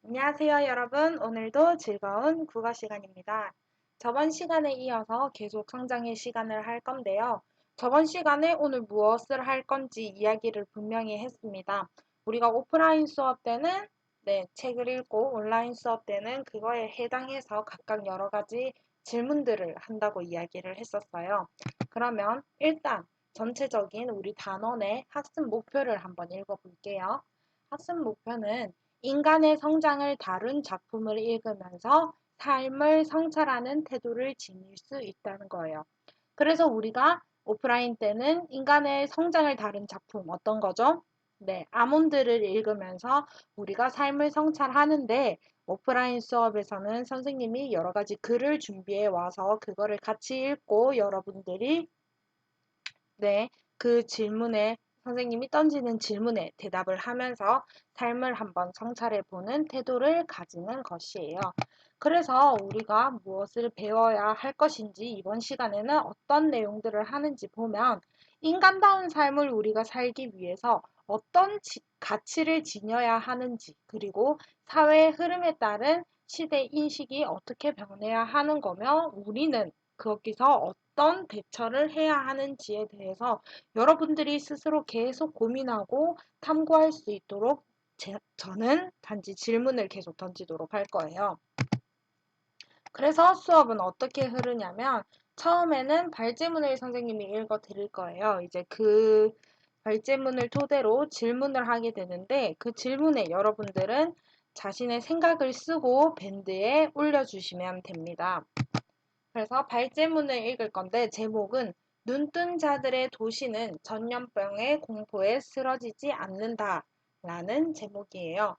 안녕하세요, 여러분. 오늘도 즐거운 국어 시간입니다. 저번 시간에 이어서 계속 성장의 시간을 할 건데요. 저번 시간에 오늘 무엇을 할 건지 이야기를 분명히 했습니다. 우리가 오프라인 수업 때는 책을 읽고 온라인 수업 때는 그거에 해당해서 각각 여러 가지 질문들을 한다고 이야기를 했었어요. 그러면 일단 전체적인 우리 단원의 학습 목표를 한번 읽어볼게요. 학습 목표는 인간의 성장을 다룬 작품을 읽으면서 삶을 성찰하는 태도를 지닐 수 있다는 거예요. 그래서 우리가 오프라인 때는 인간의 성장을 다룬 작품 어떤 거죠? 네, 아몬드를 읽으면서 우리가 삶을 성찰하는데 오프라인 수업에서는 선생님이 여러 가지 글을 준비해 와서 그거를 같이 읽고 여러분들이 그 질문에 선생님이 던지는 질문에 대답을 하면서 삶을 한번 성찰해 보는 태도를 가지는 것이에요. 그래서 우리가 무엇을 배워야 할 것인지 이번 시간에는 어떤 내용들을 하는지 보면 인간다운 삶을 우리가 살기 위해서 어떤 가치를 지녀야 하는지 그리고 사회의 흐름에 따른 시대 인식이 어떻게 변해야 하는 거며 우리는 거기서 어떤 대처를 해야 하는지에 대해서 여러분들이 스스로 계속 고민하고 탐구할 수 있도록 저는 단지 질문을 계속 던지도록 할 거예요. 그래서 수업은 어떻게 흐르냐면 처음에는 발제문을 선생님이 읽어 드릴 거예요. 이제 그 발제문을 토대로 질문을 하게 되는데 그 질문에 여러분들은 자신의 생각을 쓰고 밴드에 올려주시면 됩니다. 그래서 발제문을 읽을 건데 제목은 눈뜬 자들의 도시는 전염병의 공포에 쓰러지지 않는다 라는 제목이에요.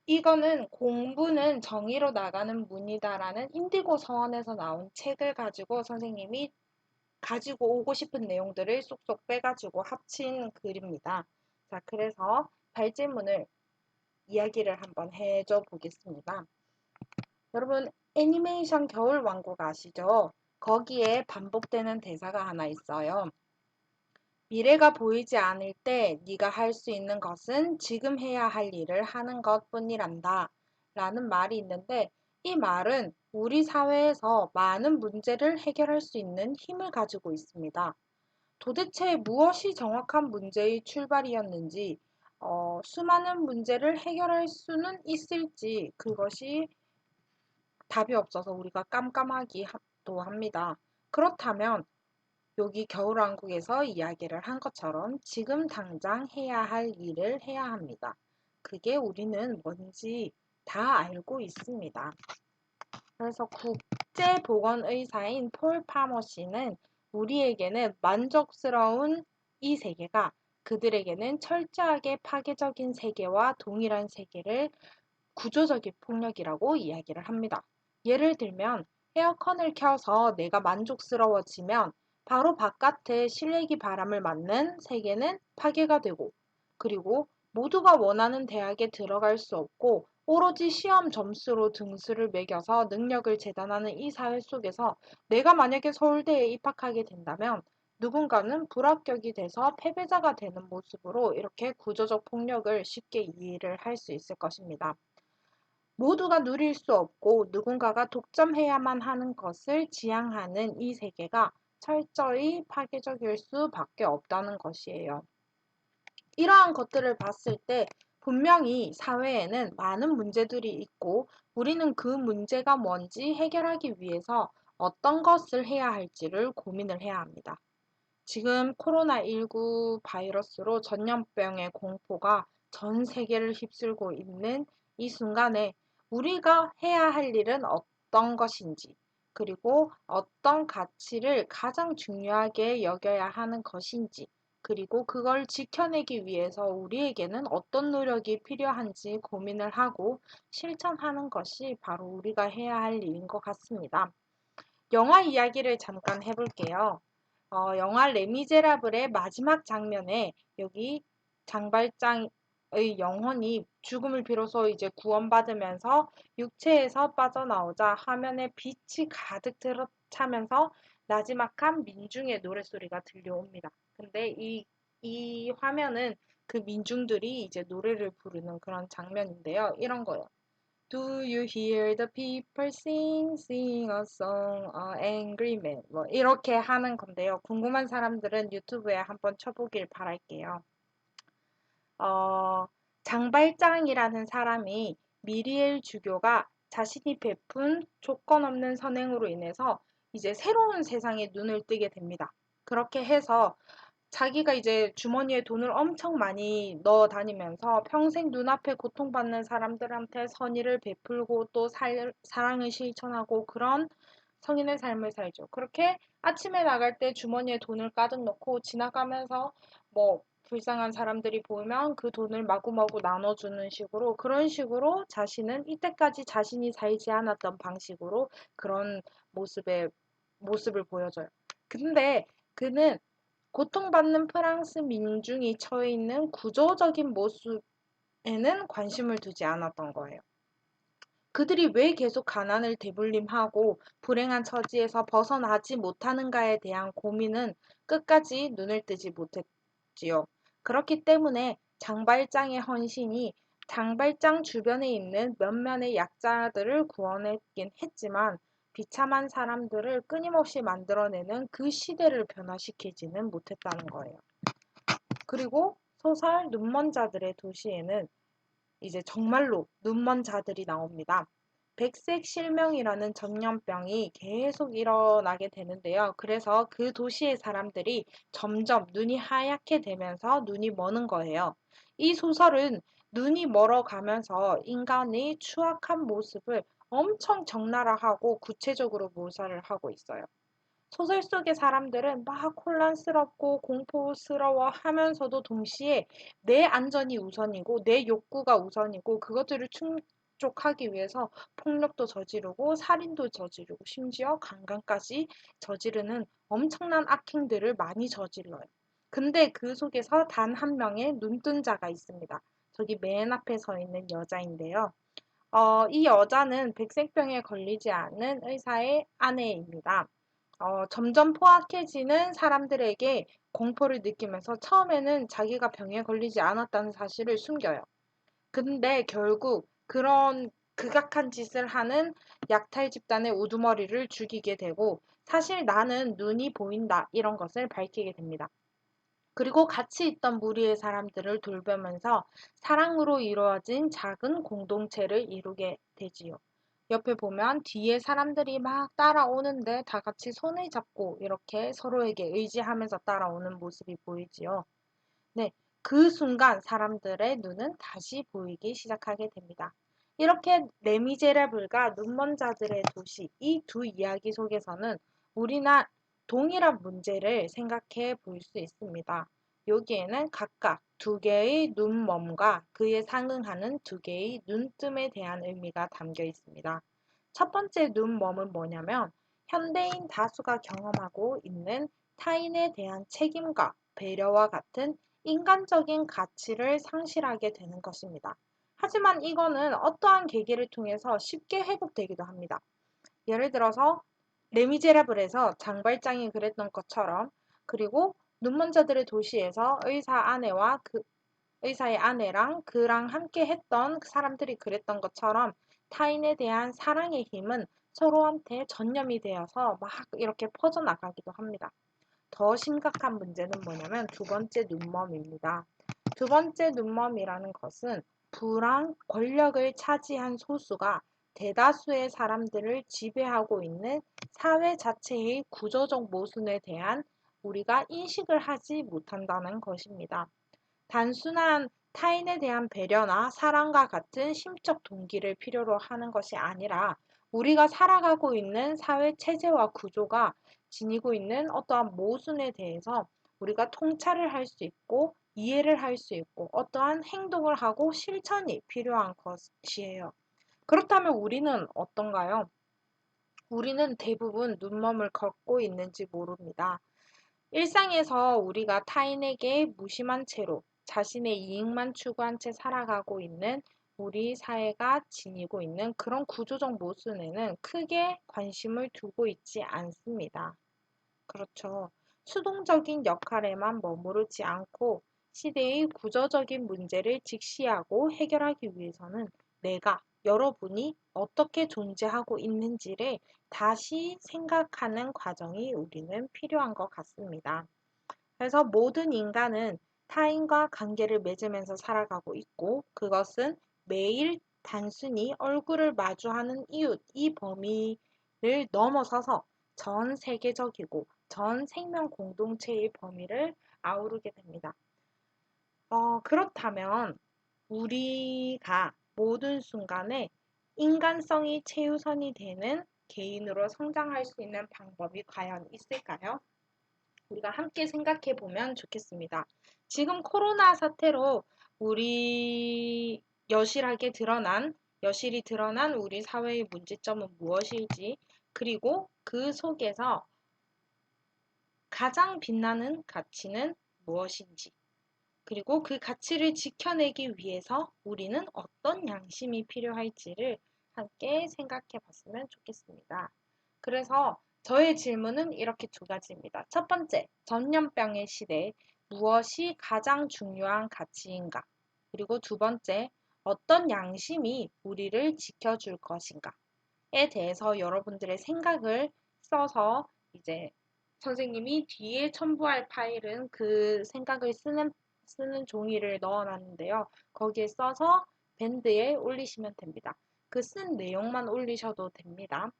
이거는 공부는 정의로 나가는 문이다라는 인디고 서원에서 나온 책을 가지고 선생님이 가지고 오고 싶은 내용들을 쏙쏙 빼가지고 합친 글입니다. 자, 그래서 발제문을 이야기를 한번 해줘 보겠습니다. 여러분, 애니메이션 겨울왕국 아시죠? 거기에 반복되는 대사가 하나 있어요. 미래가 보이지 않을 때 네가 할 수 있는 것은 지금 해야 할 일을 하는 것뿐이란다. 라는 말이 있는데 이 말은 우리 사회에서 많은 문제를 해결할 수 있는 힘을 가지고 있습니다. 도대체 무엇이 정확한 문제의 출발이었는지, 수많은 문제를 해결할 수는 있을지 그것이 답이 없어서 우리가 깜깜하기도 합니다. 그렇다면 여기 겨울왕국에서 이야기를 한 것처럼 지금 당장 해야 할 일을 해야 합니다. 그게 우리는 뭔지 다 알고 있습니다. 그래서 국제보건의사인 폴 파머 씨는 우리에게는 만족스러운 이 세계가 그들에게는 철저하게 파괴적인 세계와 동일한 세계를 구조적인 폭력이라고 이야기를 합니다. 예를 들면 에어컨을 켜서 내가 만족스러워지면 바로 바깥에 실내기 바람을 맞는 세계는 파괴가 되고 그리고 모두가 원하는 대학에 들어갈 수 없고 오로지 시험 점수로 등수를 매겨서 능력을 재단하는 이 사회 속에서 내가 만약에 서울대에 입학하게 된다면 누군가는 불합격이 돼서 패배자가 되는 모습으로 이렇게 구조적 폭력을 쉽게 이해를 할 수 있을 것입니다. 모두가 누릴 수 없고 누군가가 독점해야만 하는 것을 지향하는 이 세계가 철저히 파괴적일 수밖에 없다는 것이에요. 이러한 것들을 봤을 때 분명히 사회에는 많은 문제들이 있고 우리는 그 문제가 뭔지 해결하기 위해서 어떤 것을 해야 할지를 고민을 해야 합니다. 지금 코로나19 바이러스로 전염병의 공포가 전 세계를 휩쓸고 있는 이 순간에 우리가 해야 할 일은 어떤 것인지, 그리고 어떤 가치를 가장 중요하게 여겨야 하는 것인지, 그리고 그걸 지켜내기 위해서 우리에게는 어떤 노력이 필요한지 고민을 하고 실천하는 것이 바로 우리가 해야 할 일인 것 같습니다. 영화 이야기를 잠깐 해볼게요. 영화 레미제라블의 마지막 장면에 여기 장발장의 영혼이 죽음을 비로소 이제 구원받으면서 육체에서 빠져나오자 화면에 빛이 가득 들어차면서 나지막한 민중의 노랫소리가 들려옵니다. 근데 이 화면은 그 민중들이 이제 노래를 부르는 그런 장면인데요. 이런 거요. Do you hear the people sing a song, a angry man? 뭐 이렇게 하는 건데요. 궁금한 사람들은 유튜브에 한번 쳐보길 바랄게요. 어, 장발장이라는 사람이 미리엘 주교가 자신이 베푼 조건 없는 선행으로 인해서 이제 새로운 세상에 눈을 뜨게 됩니다. 그렇게 해서 자기가 이제 주머니에 돈을 엄청 많이 넣어 다니면서 평생 눈앞에 고통받는 사람들한테 선의를 베풀고 또 사랑을 실천하고 그런 성인의 삶을 살죠. 그렇게 아침에 나갈 때 주머니에 돈을 가득 넣고 지나가면서 뭐 불쌍한 사람들이 보면 그 돈을 마구마구 나눠주는 식으로 그런 식으로 자신은 이때까지 자신이 살지 않았던 방식으로 그런 모습을 보여줘요. 근데 그는 고통받는 프랑스 민중이 처해 있는 구조적인 모습에는 관심을 두지 않았던 거예요. 그들이 왜 계속 가난을 대물림하고 불행한 처지에서 벗어나지 못하는가에 대한 고민은 끝까지 눈을 뜨지 못했지요. 그렇기 때문에 장발장의 헌신이 장발장 주변에 있는 몇몇의 약자들을 구원했긴 했지만 비참한 사람들을 끊임없이 만들어내는 그 시대를 변화시키지는 못했다는 거예요. 그리고 소설 눈먼 자들의 도시에는 이제 정말로 눈먼 자들이 나옵니다. 백색 실명이라는 전염병이 계속 일어나게 되는데요. 그래서 그 도시의 사람들이 점점 눈이 하얗게 되면서 눈이 머는 거예요. 이 소설은 눈이 멀어가면서 인간의 추악한 모습을 엄청 적나라하고 구체적으로 묘사를 하고 있어요. 소설 속의 사람들은 막 혼란스럽고 공포스러워 하면서도 동시에 내 안전이 우선이고 내 욕구가 우선이고 그것들을 충족하기 위해서 폭력도 저지르고 살인도 저지르고 심지어 강간까지 저지르는 엄청난 악행들을 많이 저질러요. 근데 그 속에서 단 한 명의 눈뜬 자가 있습니다. 저기 맨 앞에 서 있는 여자인데요. 이 여자는 백색병에 걸리지 않은 의사의 아내입니다. 점점 포악해지는 사람들에게 공포를 느끼면서 처음에는 자기가 병에 걸리지 않았다는 사실을 숨겨요. 근데 결국 그런 극악한 짓을 하는 약탈 집단의 우두머리를 죽이게 되고 사실 나는 눈이 보인다 이런 것을 밝히게 됩니다. 그리고 같이 있던 무리의 사람들을 돌보면서 사랑으로 이루어진 작은 공동체를 이루게 되지요. 옆에 보면 뒤에 사람들이 막 따라오는데 다 같이 손을 잡고 이렇게 서로에게 의지하면서 따라오는 모습이 보이지요. 네, 그 순간 사람들의 눈은 다시 보이기 시작하게 됩니다. 이렇게 레미제라블과 눈먼 자들의 도시 이 두 이야기 속에서는 우리나 동일한 문제를 생각해 볼 수 있습니다. 여기에는 각각 두 개의 눈멈과 그에 상응하는 두 개의 눈뜸에 대한 의미가 담겨 있습니다. 첫 번째 눈멈은 뭐냐면 현대인 다수가 경험하고 있는 타인에 대한 책임과 배려와 같은 인간적인 가치를 상실하게 되는 것입니다. 하지만 이거는 어떠한 계기를 통해서 쉽게 회복되기도 합니다. 예를 들어서 레미제라블에서 장발장이 그랬던 것처럼 그리고 눈먼 자들의 도시에서 의사의 아내랑 그랑 함께 했던 사람들이 그랬던 것처럼 타인에 대한 사랑의 힘은 서로한테 전염이 되어서 막 이렇게 퍼져나가기도 합니다. 더 심각한 문제는 뭐냐면 두 번째 눈멈입니다. 두 번째 눈멈이라는 것은 부랑 권력을 차지한 소수가 대다수의 사람들을 지배하고 있는 사회 자체의 구조적 모순에 대한 우리가 인식을 하지 못한다는 것입니다. 단순한 타인에 대한 배려나 사랑과 같은 심적 동기를 필요로 하는 것이 아니라 우리가 살아가고 있는 사회 체제와 구조가 지니고 있는 어떠한 모순에 대해서 우리가 통찰을 할 수 있고 이해를 할 수 있고 어떠한 행동을 하고 실천이 필요한 것이에요. 그렇다면 우리는 어떤가요? 우리는 대부분 눈먼을 걷고 있는지 모릅니다. 일상에서 우리가 타인에게 무심한 채로 자신의 이익만 추구한 채 살아가고 있는 우리 사회가 지니고 있는 그런 구조적 모순에는 크게 관심을 두고 있지 않습니다. 그렇죠. 수동적인 역할에만 머무르지 않고 시대의 구조적인 문제를 직시하고 해결하기 위해서는 내가, 여러분이 어떻게 존재하고 있는지를 다시 생각하는 과정이 우리는 필요한 것 같습니다. 그래서 모든 인간은 타인과 관계를 맺으면서 살아가고 있고 그것은 매일 단순히 얼굴을 마주하는 이웃, 이 범위를 넘어서서 전 세계적이고 전 생명 공동체의 범위를 아우르게 됩니다. 그렇다면 우리가 모든 순간에 인간성이 최우선이 되는 개인으로 성장할 수 있는 방법이 과연 있을까요? 우리가 함께 생각해 보면 좋겠습니다. 지금 코로나 사태로 우리 여실히 드러난 우리 사회의 문제점은 무엇일지, 그리고 그 속에서 가장 빛나는 가치는 무엇인지, 그리고 그 가치를 지켜내기 위해서 우리는 어떤 양심이 필요할지를 함께 생각해 봤으면 좋겠습니다. 그래서 저의 질문은 이렇게 두 가지입니다. 첫 번째, 전염병의 시대에 무엇이 가장 중요한 가치인가? 그리고 두 번째, 어떤 양심이 우리를 지켜줄 것인가에 대해서 여러분들의 생각을 써서 이제 선생님이 뒤에 첨부할 파일은 그 생각을 쓰는 종이를 넣어놨는데요. 거기에 써서 밴드에 올리시면 됩니다. 그 쓴 내용만 올리셔도 됩니다.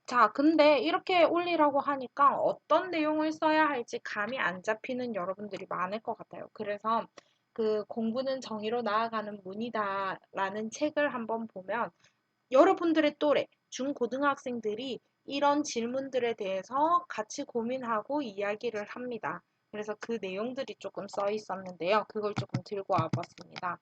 자, 근데 이렇게 올리라고 하니까 어떤 내용을 써야 할지 감이 안 잡히는 여러분들이 많을 것 같아요. 그래서 그 공부는 정의로 나아가는 문이다라는 책을 한번 보면 여러분들의 또래, 중고등학생들이 이런 질문들에 대해서 같이 고민하고 이야기를 합니다. 그래서 그 내용들이 조금 써 있었는데요. 그걸 조금 들고 와봤습니다.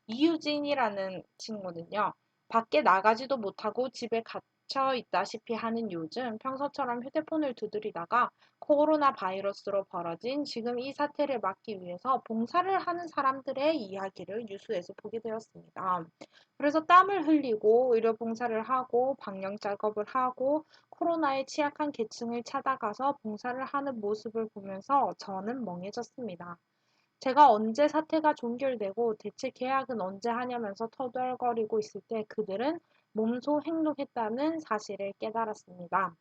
이유진이라는 친구는요, 밖에 나가지도 못하고 집에 갇혀 있다시피 하는 요즘 평소처럼 휴대폰을 두드리다가 코로나 바이러스로 벌어진 지금 이 사태를 막기 위해서 봉사를 하는 사람들의 이야기를 뉴스에서 보게 되었습니다. 그래서 땀을 흘리고 의료 봉사를 하고 방역 작업을 하고 코로나에 취약한 계층을 찾아가서 봉사를 하는 모습을 보면서 저는 멍해졌습니다. 제가 언제 사태가 종결되고 대체 계약은 언제 하냐면서 터덜거리고 있을 때 그들은 몸소 행동했다는 사실을 깨달았습니다.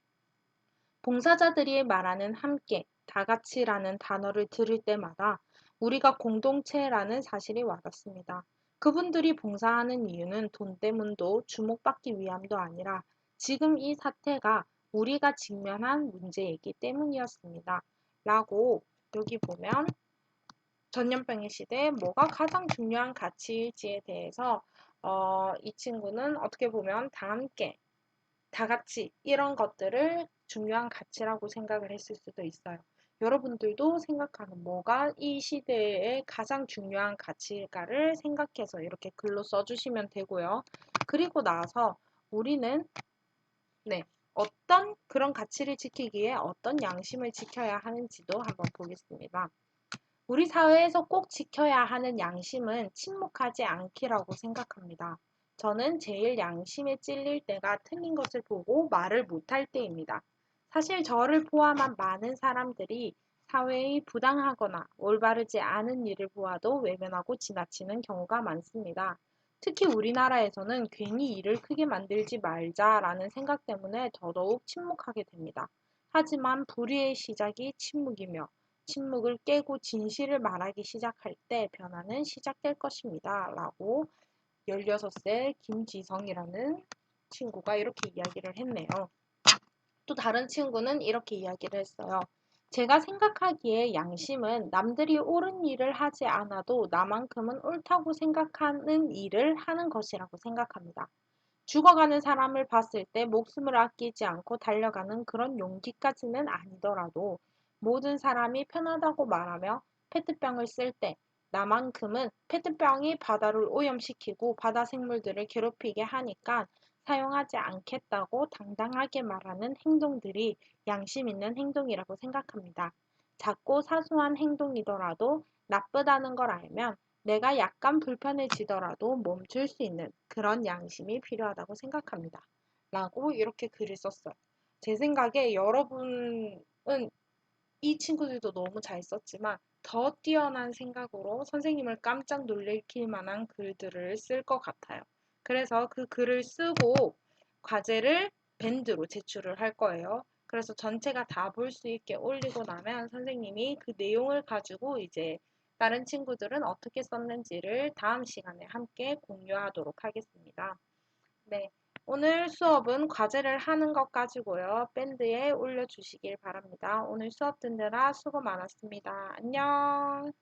봉사자들이 말하는 함께, 다 같이라는 단어를 들을 때마다 우리가 공동체라는 사실이 와닿습니다. 그분들이 봉사하는 이유는 돈 때문도 주목받기 위함도 아니라 지금 이 사태가 우리가 직면한 문제이기 때문이었습니다. 라고 여기 보면 전염병의 시대에 뭐가 가장 중요한 가치일지에 대해서 이 친구는 어떻게 보면 다 함께, 다 같이 이런 것들을 중요한 가치라고 생각을 했을 수도 있어요. 여러분들도 생각하는 뭐가 이 시대의 가장 중요한 가치일까를 생각해서 이렇게 글로 써주시면 되고요. 그리고 나서 우리는 네, 어떤 그런 가치를 지키기에 어떤 양심을 지켜야 하는지도 한번 보겠습니다. 우리 사회에서 꼭 지켜야 하는 양심은 침묵하지 않기라고 생각합니다. 저는 제일 양심에 찔릴 때가 틀린 것을 보고 말을 못할 때입니다. 사실 저를 포함한 많은 사람들이 사회의 부당하거나 올바르지 않은 일을 보아도 외면하고 지나치는 경우가 많습니다. 특히 우리나라에서는 괜히 일을 크게 만들지 말자라는 생각 때문에 더더욱 침묵하게 됩니다. 하지만 불의의 시작이 침묵이며 침묵을 깨고 진실을 말하기 시작할 때 변화는 시작될 것입니다. 라고 16살 김지성이라는 친구가 이렇게 이야기를 했네요. 또 다른 친구는 이렇게 이야기를 했어요. 제가 생각하기에 양심은 남들이 옳은 일을 하지 않아도 나만큼은 옳다고 생각하는 일을 하는 것이라고 생각합니다. 죽어가는 사람을 봤을 때 목숨을 아끼지 않고 달려가는 그런 용기까지는 아니더라도 모든 사람이 편하다고 말하며 페트병을 쓸 때 나만큼은 페트병이 바다를 오염시키고 바다 생물들을 괴롭히게 하니까 사용하지 않겠다고 당당하게 말하는 행동들이 양심 있는 행동이라고 생각합니다. 작고 사소한 행동이더라도 나쁘다는 걸 알면 내가 약간 불편해지더라도 멈출 수 있는 그런 양심이 필요하다고 생각합니다. 라고 이렇게 글을 썼어요. 제 생각에 여러분은 이 친구들도 너무 잘 썼지만 더 뛰어난 생각으로 선생님을 깜짝 놀래킬 만한 글들을 쓸 것 같아요. 그래서 그 글을 쓰고 과제를 밴드로 제출을 할 거예요. 그래서 전체가 다 볼 수 있게 올리고 나면 선생님이 그 내용을 가지고 이제 다른 친구들은 어떻게 썼는지를 다음 시간에 함께 공유하도록 하겠습니다. 네. 오늘 수업은 과제를 하는 것 가지고요. 밴드에 올려주시길 바랍니다. 오늘 수업 듣느라 수고 많았습니다. 안녕.